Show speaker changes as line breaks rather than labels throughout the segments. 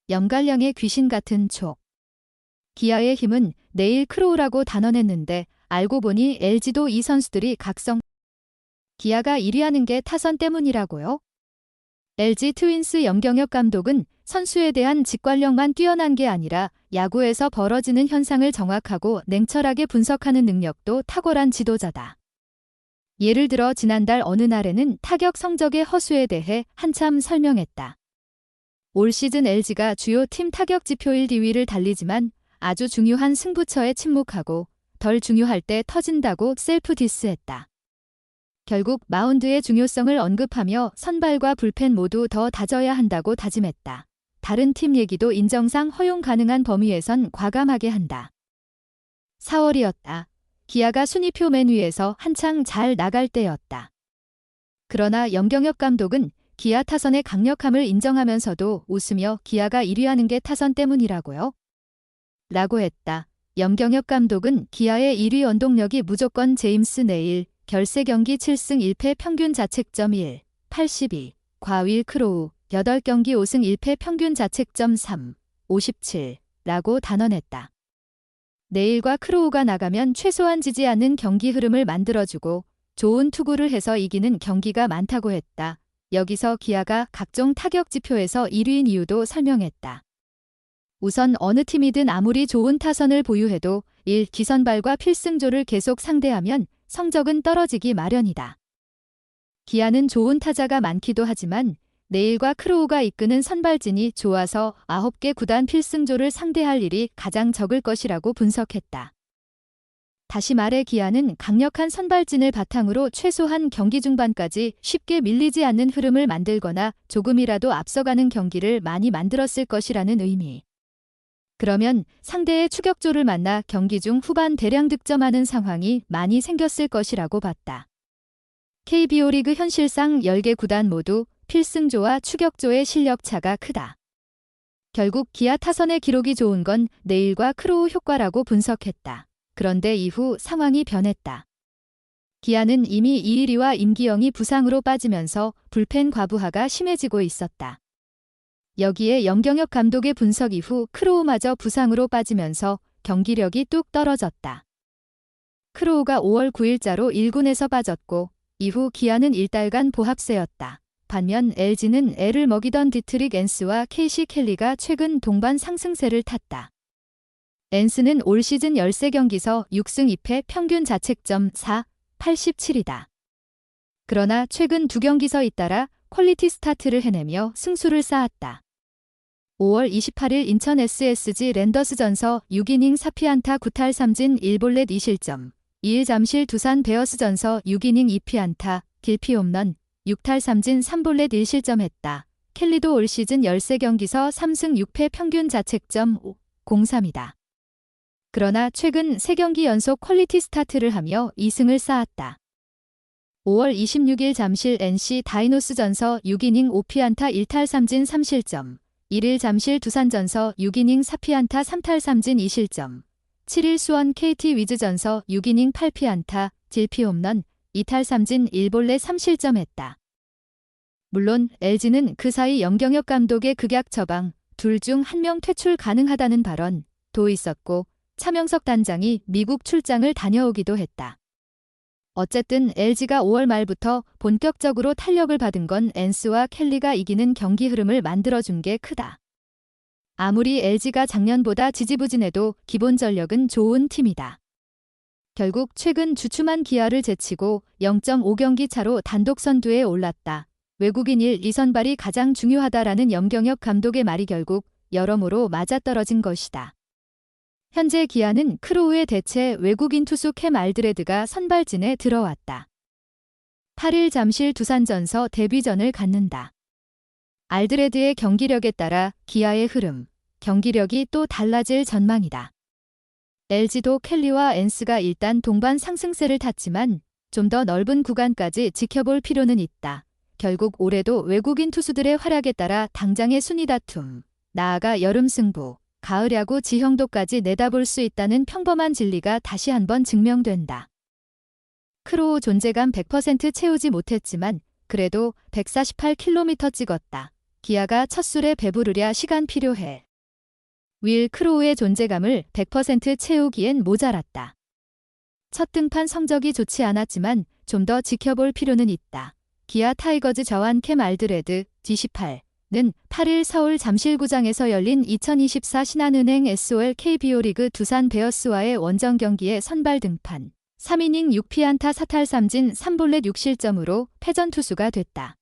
염갈량의 귀신 같은 촉. 기아의 힘은 내일 크로우라고 단언했는데 알고 보니 LG도 이 선수들이 각성. 기아가 1위 하는 게 타선 때문이라고요? LG 트윈스 염경엽 감독은 선수에 대한 직관력만 뛰어난 게 아니라 야구에서 벌어지는 현상을 정확하고 냉철하게 분석하는 능력도 탁월한 지도자다. 예를 들어 지난달 어느 날에는 타격 성적의 허수에 대해 한참 설명했다. 올 시즌 LG가 주요 팀 타격 지표 1, 2위를 달리지만 아주 중요한 승부처에 침묵하고 덜 중요할 때 터진다고 셀프 디스했다. 결국 마운드의 중요성을 언급하며 선발과 불펜 모두 더 다져야 한다고 다짐했다. 다른 팀 얘기도 인정상 허용 가능한 범위에선 과감하게 한다. 4월이었다. 기아가 순위표 맨 위에서 한창 잘 나갈 때였다. 그러나 염경엽 감독은 기아 타선의 강력함을 인정하면서도 웃으며 기아가 1위 하는 게 타선 때문이라고요? 라고 했다. 염경엽 감독은 기아의 1위 원동력이 무조건 제임스 네일, 결세 경기 7승 1패 평균 자책점 1, 82, 과윌 크로우, 8경기 5승 1패 평균 자책점 3, 57 라고 단언했다. 네일과 크로우가 나가면 최소한 지지 않는 경기 흐름을 만들어주고 좋은 투구를 해서 이기는 경기가 많다고 했다. 여기서 기아가 각종 타격 지표에서 1위인 이유도 설명했다. 우선 어느 팀이든 아무리 좋은 타선을 보유해도 1. 기선발과 필승조를 계속 상대하면 성적은 떨어지기 마련이다. 기아는 좋은 타자가 많기도 하지만 네일과 크로우가 이끄는 선발진이 좋아서 9개 구단 필승조를 상대할 일이 가장 적을 것이라고 분석했다. 다시 말해 기아는 강력한 선발진을 바탕으로 최소한 경기 중반까지 쉽게 밀리지 않는 흐름을 만들거나 조금이라도 앞서가는 경기를 많이 만들었을 것이라는 의미. 그러면 상대의 추격조를 만나 경기 중 후반 대량 득점하는 상황이 많이 생겼을 것이라고 봤다. KBO 리그 현실상 10개 구단 모두 필승조와 추격조의 실력 차가 크다. 결국 기아 타선의 기록이 좋은 건 네일과 크로우 효과라고 분석했다. 그런데 이후 상황이 변했다. 기아는 이미 이일이와 임기영이 부상으로 빠지면서 불펜 과부하가 심해지고 있었다. 여기에 염경엽 감독의 분석 이후 크로우마저 부상으로 빠지면서 경기력이 뚝 떨어졌다. 크로우가 5월 9일자로 1군에서 빠졌고 이후 기아는 일달간 보합세였다. 반면 LG는 애를 먹이던 디트릭 앤스와 케이시 켈리가 최근 동반 상승세를 탔다. 앤스는 올 시즌 13경기서 6승 2패 평균 자책점 4, 87이다. 그러나 최근 2경기서 잇따라 퀄리티 스타트를 해내며 승수를 쌓았다. 5월 28일 인천 SSG 랜더스전서 6이닝 4피안타 9탈 3진 1볼넷 2실점, 2일 잠실 두산 베어스전서 6이닝 2피안타, 길피 홈런, 6탈 3진 3볼넷 1실점했다. 켈리도 올 시즌 13경기서 3승 6패 평균 자책점 5, 03이다. 그러나 최근 3경기 연속 퀄리티 스타트를 하며 2승을 쌓았다. 5월 26일 잠실 NC 다이노스전서 6이닝 5피안타 1탈 3진 3실점, 1일 잠실 두산전서 6이닝 4피안타 3탈 3진 2실점, 7일 수원 KT 위즈전서 6이닝 8피안타, 질피 홈런, 2탈 3진 1볼넷 3실점했다. 물론 LG는 그 사이 염경엽 감독의 극약 처방, 둘 중 한 명 퇴출 가능하다는 발언도 있었고 차명석 단장이 미국 출장을 다녀오기도 했다. 어쨌든 LG가 5월 말부터 본격적으로 탄력을 받은 건 앤스와 켈리가 이기는 경기 흐름을 만들어준 게 크다. 아무리 LG가 작년보다 지지부진해도 기본 전력은 좋은 팀이다. 결국 최근 주춤한 기아를 제치고 0.5경기 차로 단독 선두에 올랐다. 외국인 1, 2선발이 가장 중요하다라는 염경엽 감독의 말이 결국 여러모로 맞아떨어진 것이다. 현재 기아는 크로우의 대체 외국인 투수 캠 알드레드가 선발진에 들어왔다. 8일 잠실 두산전서 데뷔전을 갖는다. 알드레드의 경기력에 따라 기아의 흐름, 경기력이 또 달라질 전망이다. LG도 켈리와 앤스가 일단 동반 상승세를 탔지만 좀 더 넓은 구간까지 지켜볼 필요는 있다. 결국 올해도 외국인 투수들의 활약에 따라 당장의 순위 다툼, 나아가 여름 승부, 가을 야구 지형도까지 내다볼 수 있다는 평범한 진리가 다시 한번 증명된다. 크로우 존재감 100% 채우지 못했지만 그래도 148km 찍었다. 기아가 첫 술에 배부르랴 시간 필요해. 윌 크로우의 존재감을 100% 채우기엔 모자랐다. 첫 등판 성적이 좋지 않았지만 좀 더 지켜볼 필요는 있다. 기아 타이거즈 저완 캠 알드레드 G18는 8일 서울 잠실구장에서 열린 2024 신한은행 SOL KBO 리그 두산 베어스와의 원정 경기에 선발 등판. 3이닝 6피안타 4탈 3진 3볼넷 6실점으로 패전 투수가 됐다.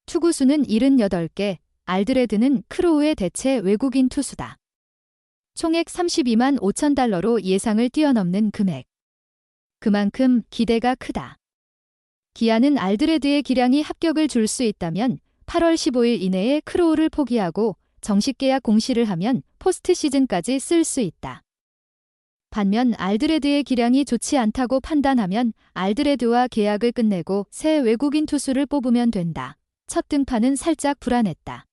투구수는 78개, 알드레드는 크로우의 대체 외국인 투수다. 총액 32만 5천 달러로 예상을 뛰어넘는 금액. 그만큼 기대가 크다. 기아는 알드레드의 기량이 합격을 줄 수 있다면 8월 15일 이내에 크로우를 포기하고 정식 계약 공시를 하면 포스트 시즌까지 쓸 수 있다. 반면 알드레드의 기량이 좋지 않다고 판단하면 알드레드와 계약을 끝내고 새 외국인 투수를 뽑으면 된다. 첫 등판은 살짝 불안했다.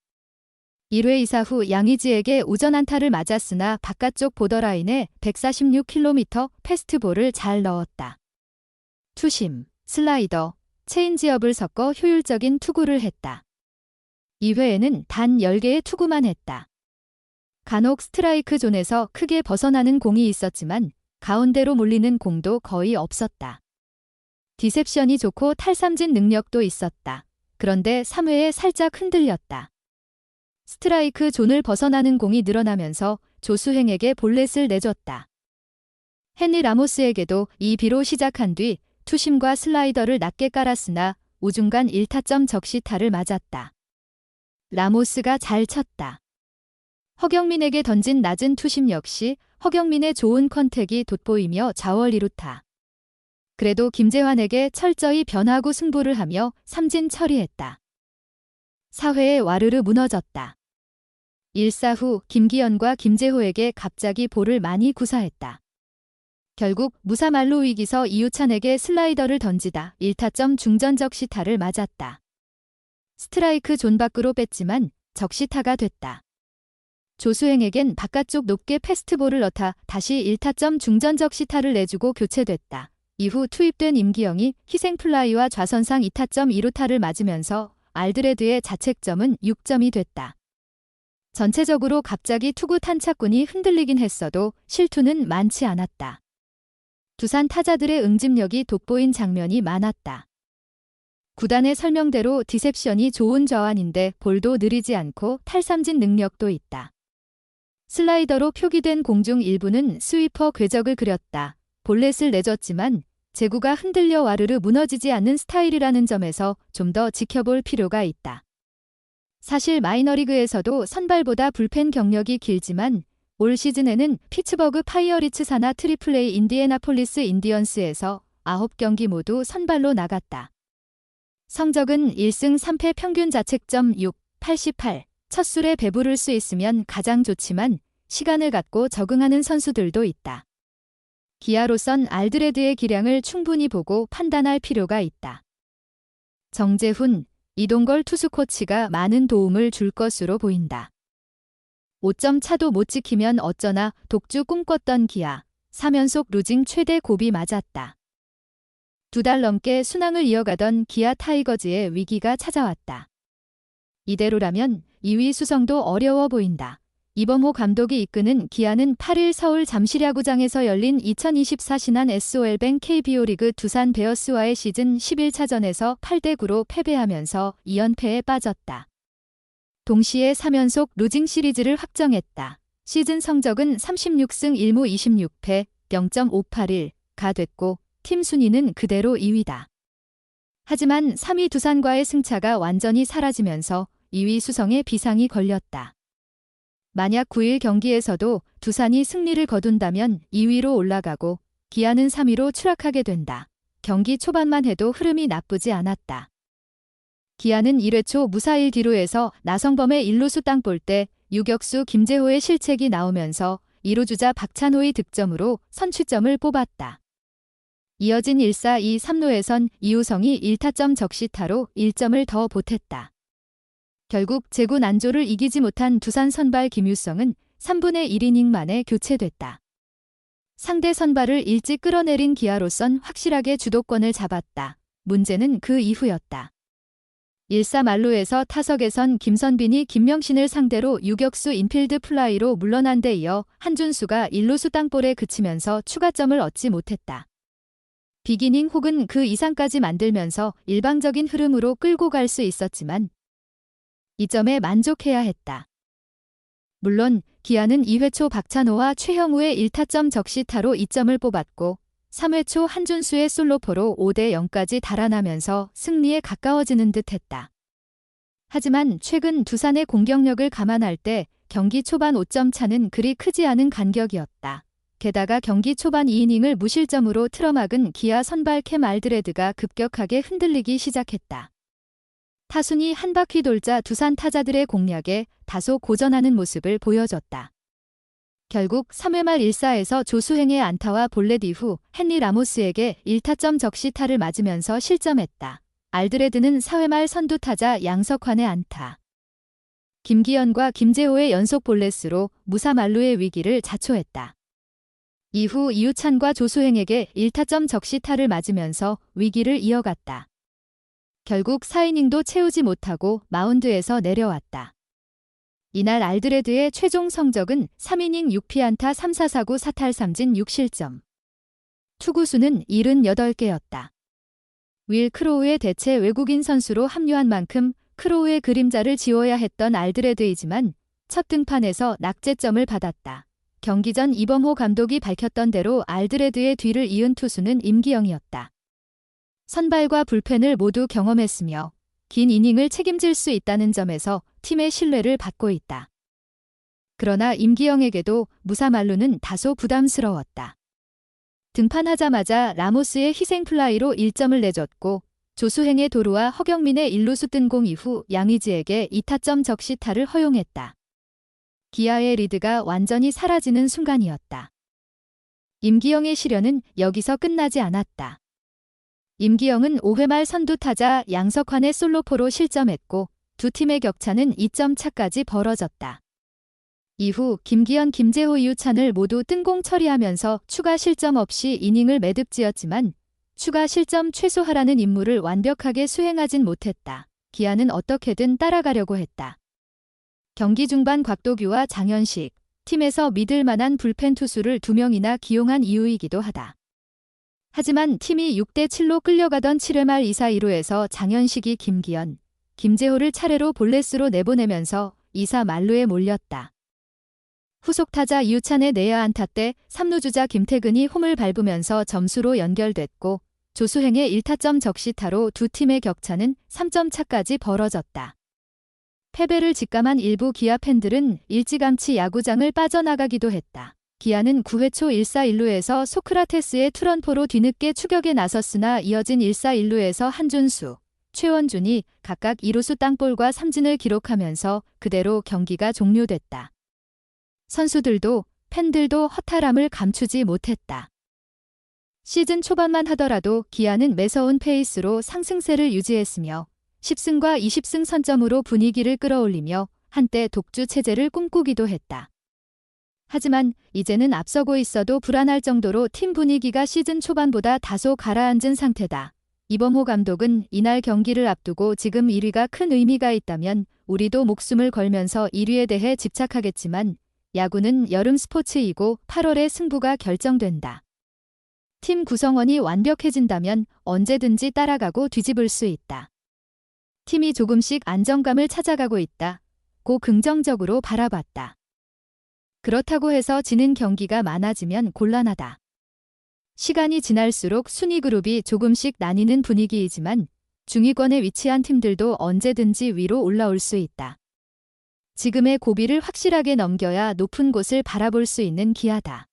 1회 2사 후 양의지에게 우전 안타를 맞았으나 바깥쪽 보더라인에 146km 패스트볼을 잘 넣었다. 투심, 슬라이더, 체인지업을 섞어 효율적인 투구를 했다. 2회에는 단 10개의 투구만 했다. 간혹 스트라이크 존에서 크게 벗어나는 공이 있었지만 가운데로 몰리는 공도 거의 없었다. 디셉션이 좋고 탈삼진 능력도 있었다. 그런데 3회에 살짝 흔들렸다. 스트라이크 존을 벗어나는 공이 늘어나면서 조수행에게 볼넷을 내줬다. 헨리 라모스에게도 2비로 시작한 뒤 투심과 슬라이더를 낮게 깔았으나 우중간 1타점 적시타를 맞았다. 라모스가 잘 쳤다. 허경민에게 던진 낮은 투심 역시 허경민의 좋은 컨택이 돋보이며 좌월 2루타. 그래도 김재환에게 철저히 변화구 승부를 하며 삼진 처리했다. 4회에 와르르 무너졌다. 1사 후 김기현과 김재호에게 갑자기 볼을 많이 구사했다. 결국 무사 만루 위기서 이우찬에게 슬라이더를 던지다 1타점 중전 적시타를 맞았다. 스트라이크 존 밖으로 뺐지만 적시타가 됐다. 조수행에겐 바깥쪽 높게 패스트볼을 넣다 다시 1타점 중전 적시타를 내주고 교체됐다. 이후 투입된 임기영이 희생플라이와 좌선상 2타점 2루타를 맞으면서 알드레드의 자책점은 6점이 됐다. 전체적으로 갑자기 투구 탄착군이 흔들리긴 했어도 실투는 많지 않았다. 두산 타자들의 응집력이 돋보인 장면이 많았다. 구단의 설명대로 디셉션이 좋은 저완인데 볼도 느리지 않고 탈삼진 능력도 있다. 슬라이더로 표기된 공중 일부는 스위퍼 궤적을 그렸다. 볼넷을 내줬지만 제구가 흔들려 와르르 무너지지 않는 스타일이라는 점에서 좀 더 지켜볼 필요가 있다. 사실 마이너리그에서도 선발보다 불펜 경력이 길지만 올 시즌에는 피츠버그 파이어리츠사나 트리플A 인디애나폴리스 인디언스에서 9경기 모두 선발로 나갔다. 성적은 1승 3패 평균 자책점 6, 88. 첫 술에 배부를 수 있으면 가장 좋지만 시간을 갖고 적응하는 선수들도 있다. 기아로선 알드레드의 기량을 충분히 보고 판단할 필요가 있다. 정재훈, 이동걸 투수 코치가 많은 도움을 줄 것으로 보인다. 5점 차도 못 지키면 어쩌나 독주 꿈꿨던 기아, 3연속 루징 최대 고비 맞았다. 2달 넘게 순항을 이어가던 기아 타이거즈의 위기가 찾아왔다. 이대로라면 2위 수성도 어려워 보인다. 이범호 감독이 이끄는 기아는 8일 서울 잠실야구장에서 열린 2024 신한 SOL뱅 KBO 리그 두산 베어스와의 시즌 11차전에서 8대9로 패배하면서 2연패에 빠졌다. 동시에 3연속 루징 시리즈를 확정했다. 시즌 성적은 36승 1무 26패 0.581가 됐고 팀 순위는 그대로 2위다. 하지만 3위 두산과의 승차가 완전히 사라지면서 2위 수성에 비상이 걸렸다. 만약 9일 경기에서도 두산이 승리를 거둔다면 2위로 올라가고 기아는 3위로 추락하게 된다. 경기 초반만 해도 흐름이 나쁘지 않았다. 기아는 1회 초 무사 1기루에서 나성범의 1루수 땅볼 때 유격수 김재호의 실책이 나오면서 2루 주자 박찬호의 득점으로 선취점을 뽑았다. 이어진 1사 2, 3루에선 이우성이 1타점 적시타로 1점을 더 보탰다. 결국 제구 난조를 이기지 못한 두산 선발 김유성은 3분의 1이닝 만에 교체됐다. 상대 선발을 일찍 끌어내린 기아로선 확실하게 주도권을 잡았다. 문제는 그 이후였다. 1사 만루에서 타석에선 김선빈이 김명신을 상대로 유격수 인필드 플라이로 물러난 데 이어 한준수가 1루수 땅볼에 그치면서 추가점을 얻지 못했다. 비기닝 혹은 그 이상까지 만들면서 일방적인 흐름으로 끌고 갈 수 있었지만 이 점에 만족해야 했다. 물론 기아는 2회 초 박찬호와 최형우의 1타점 적시타로 2점을 뽑았고 3회 초 한준수의 솔로포로 5대 0까지 달아나면서 승리에 가까워지는 듯했다. 하지만 최근 두산의 공격력을 감안할 때 경기 초반 5점 차는 그리 크지 않은 간격이었다. 게다가 경기 초반 2이닝을 무실점으로 틀어막은 기아 선발 캠 알드레드가 급격하게 흔들리기 시작했다. 타순이 한 바퀴 돌자 두산 타자들의 공략에 다소 고전하는 모습을 보여줬다. 결국 3회 말 1사에서 조수행의 안타와 볼넷 이후 헨리 라모스에게 1타점 적시타를 맞으면서 실점했다. 알드레드는 4회 말 선두타자 양석환의 안타, 김기현과 김재호의 연속 볼넷으로 무사 만루의 위기를 자초했다. 이후 이우찬과 조수행에게 1타점 적시타를 맞으면서 위기를 이어갔다. 결국 4이닝도 채우지 못하고 마운드에서 내려왔다. 이날 알드레드의 최종 성적은 3이닝 6피안타 3사사구 사탈 3진 6실점. 투구수는 78개였다. 윌 크로우의 대체 외국인 선수로 합류한 만큼 크로우의 그림자를 지워야 했던 알드레드이지만 첫 등판에서 낙제점을 받았다. 경기 전 이범호 감독이 밝혔던 대로 알드레드의 뒤를 이은 투수는 임기영이었다. 선발과 불펜을 모두 경험했으며 긴 이닝을 책임질 수 있다는 점에서 팀의 신뢰를 받고 있다. 그러나 임기영에게도 무사 만루는 다소 부담스러웠다. 등판하자마자 라모스의 희생플라이로 1점을 내줬고 조수행의 도루와 허경민의 1루수 뜬공 이후 양의지에게 2타점 적시타를 허용했다. 기아의 리드가 완전히 사라지는 순간이었다. 임기영의 시련은 여기서 끝나지 않았다. 임기영은 5회 말 선두타자 양석환의 솔로포로 실점했고 두 팀의 격차는 2점 차까지 벌어졌다. 이후 김기현, 김재호, 이우찬을 모두 뜬공 처리하면서 추가 실점 없이 이닝을 매듭지었지만 추가 실점 최소화라는 임무를 완벽하게 수행하진 못했다. 기아는 어떻게든 따라가려고 했다. 경기 중반 곽도규와 장현식, 팀에서 믿을 만한 불펜 투수를 2명이나 기용한 이유이기도 하다. 하지만 팀이 6대7로 끌려가던 7회 말 2사 2루에서 장현식이 김기현, 김재호를 차례로 볼넷으로 내보내면서 2사 만루에 몰렸다. 후속 타자 이우찬의 내야 안타 때 3루 주자 김태근이 홈을 밟으면서 점수로 연결됐고 조수행의 1타점 적시타로 두 팀의 격차는 3점 차까지 벌어졌다. 패배를 직감한 일부 기아 팬들은 일찌감치 야구장을 빠져나가기도 했다. 기아는 9회 초 1사 1루에서 소크라테스의 투런포로 뒤늦게 추격에 나섰으나 이어진 1사 1루에서 한준수, 최원준이 각각 2루수 땅볼과 삼진을 기록하면서 그대로 경기가 종료됐다. 선수들도 팬들도 허탈함을 감추지 못했다. 시즌 초반만 하더라도 기아는 매서운 페이스로 상승세를 유지했으며 10승과 20승 선점으로 분위기를 끌어올리며 한때 독주 체제를 꿈꾸기도 했다. 하지만 이제는 앞서고 있어도 불안할 정도로 팀 분위기가 시즌 초반보다 다소 가라앉은 상태다. 이범호 감독은 이날 경기를 앞두고 지금 1위가 큰 의미가 있다면 우리도 목숨을 걸면서 1위에 대해 집착하겠지만 야구는 여름 스포츠이고 8월에 승부가 결정된다. 팀 구성원이 완벽해진다면 언제든지 따라가고 뒤집을 수 있다. 팀이 조금씩 안정감을 찾아가고 있다. 고 긍정적으로 바라봤다. 그렇다고 해서 지는 경기가 많아지면 곤란하다. 시간이 지날수록 순위 그룹이 조금씩 나뉘는 분위기이지만 중위권에 위치한 팀들도 언제든지 위로 올라올 수 있다. 지금의 고비를 확실하게 넘겨야 높은 곳을 바라볼 수 있는 기아다.